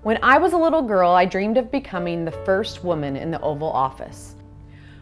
When I was a little girl, I dreamed of becoming the first woman in the Oval Office.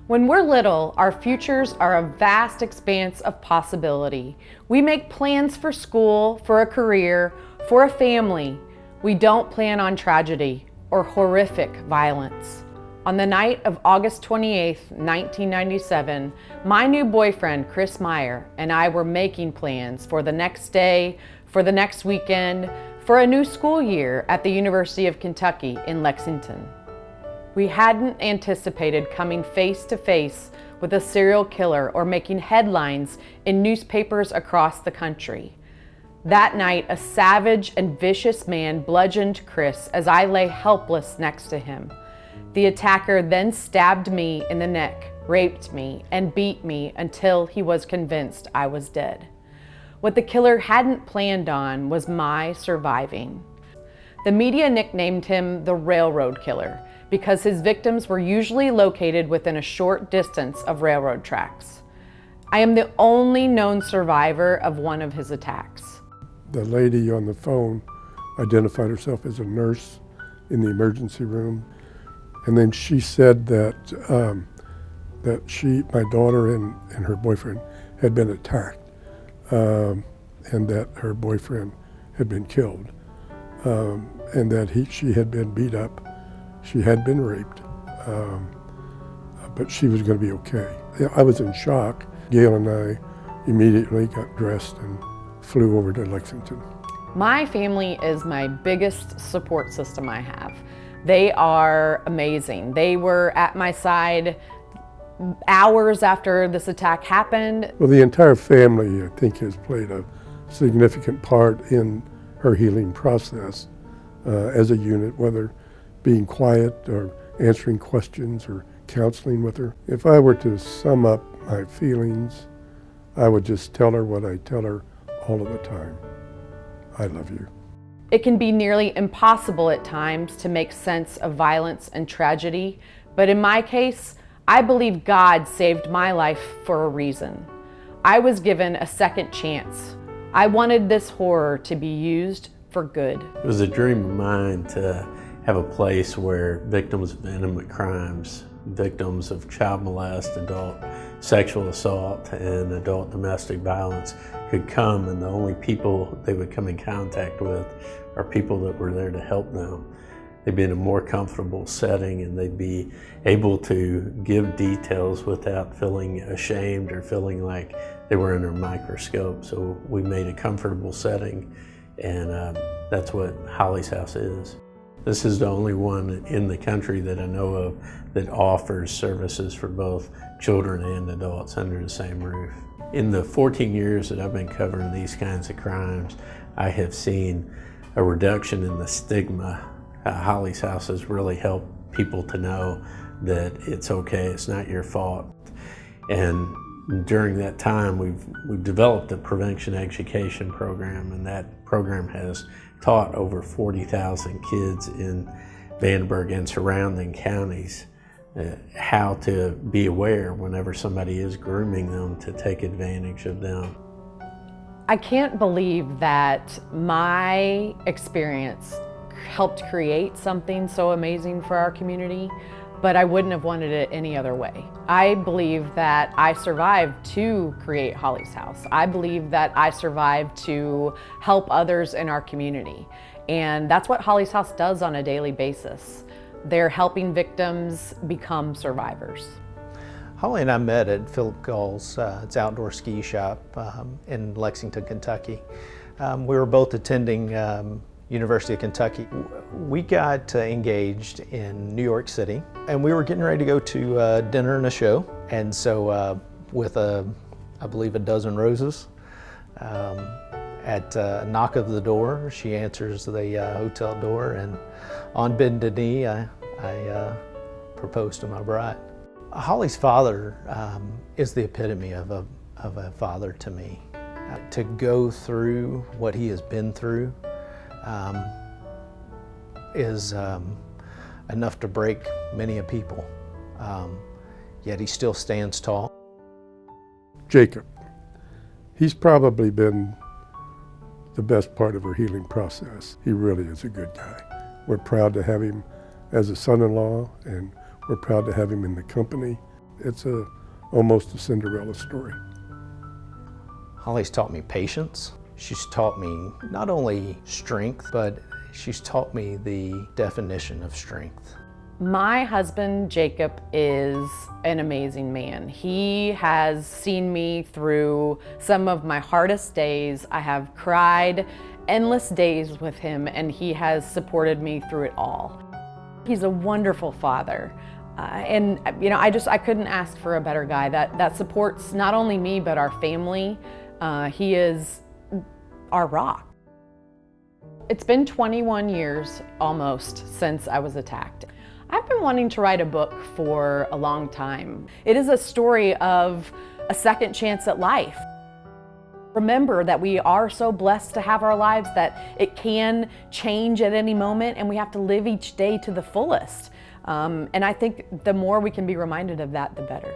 When we're little, our futures are a vast expanse of possibility. We make plans for school, for a career, for a family. We don't plan on tragedy or horrific violence. On the night of August 28, 1997, my new boyfriend, Chris Meyer, and I were making plans for the next day, for the next weekend, for a new school year at the University of Kentucky in Lexington. We hadn't anticipated coming face to face with a serial killer or making headlines in newspapers across the country. That night, a savage and vicious man bludgeoned Chris as I lay helpless next to him. The attacker then stabbed me in the neck, raped me, and beat me until he was convinced I was dead. What the killer hadn't planned on was my surviving. The media nicknamed him the Railroad Killer because his victims were usually located within a short distance of railroad tracks. I am the only known survivor of one of his attacks. The lady on the phone identified herself as a nurse in the emergency room. And then she said that my daughter and her boyfriend had been attacked, and that her boyfriend had been killed, and that she had been beat up, she had been raped, but she was going to be okay. I was in shock. Gail and I immediately got dressed and flew over to Lexington. My family is my biggest support system I have. They are amazing. They were at my side hours after this attack happened. Well, the entire family, I think, has played a significant part in her healing process as a unit, whether being quiet or answering questions or counseling with her. If I were to sum up my feelings, I would just tell her what I tell her all of the time. I love you. It can be nearly impossible at times to make sense of violence and tragedy, but in my case, I believe God saved my life for a reason. I was given a second chance. I wanted this horror to be used for good. It was a dream of mine to have a place where victims of intimate crimes, victims of child molest, adult sexual assault, and adult domestic violence could come, and the only people they would come in contact with are people that were there to help them. They'd be in a more comfortable setting, and they'd be able to give details without feeling ashamed or feeling like they were under a microscope. So we made a comfortable setting, and that's what Holly's House is. This is the only one in the country that I know of that offers services for both children and adults under the same roof. In the 14 years that I've been covering these kinds of crimes, I have seen a reduction in the stigma. Holly's House has really helped people to know that it's okay, it's not your fault. And during that time, we've developed a prevention education program, and that program has taught over 40,000 kids in Vandenberg and surrounding counties how to be aware whenever somebody is grooming them to take advantage of them. I can't believe that my experience helped create something so amazing for our community, but I wouldn't have wanted it any other way. I believe that I survived to create Holly's House. I believe that I survived to help others in our community. And that's what Holly's House does on a daily basis. They're helping victims become survivors. Holly and I met at Philip Gall's it's outdoor ski shop in Lexington, Kentucky. We were both attending University of Kentucky. We got engaged in New York City, and we were getting ready to go to dinner and a show. And so with I believe a dozen roses, at a knock of the door, she answers the hotel door, and on bended knee, I proposed to my bride. Holly's father is the epitome of a father to me. To go through what he has been through is enough to break many a people, yet he still stands tall. Jacob, he's probably been the best part of her healing process. He really is a good guy. We're proud to have him as a son-in-law, and we're proud to have him in the company. It's almost a Cinderella story. Holly's taught me patience. She's taught me not only strength, but she's taught me the definition of strength. My husband, Jacob, is an amazing man. He has seen me through some of my hardest days. I have cried endless days with him, and he has supported me through it all. He's a wonderful father. And you know, I couldn't ask for a better guy that supports not only me, but our family. He is our rock. It's been 21 years almost since I was attacked. I've been wanting to write a book for a long time. It is a story of a second chance at life. Remember that we are so blessed to have our lives that it can change at any moment, and we have to live each day to the fullest. And I think the more we can be reminded of that, the better.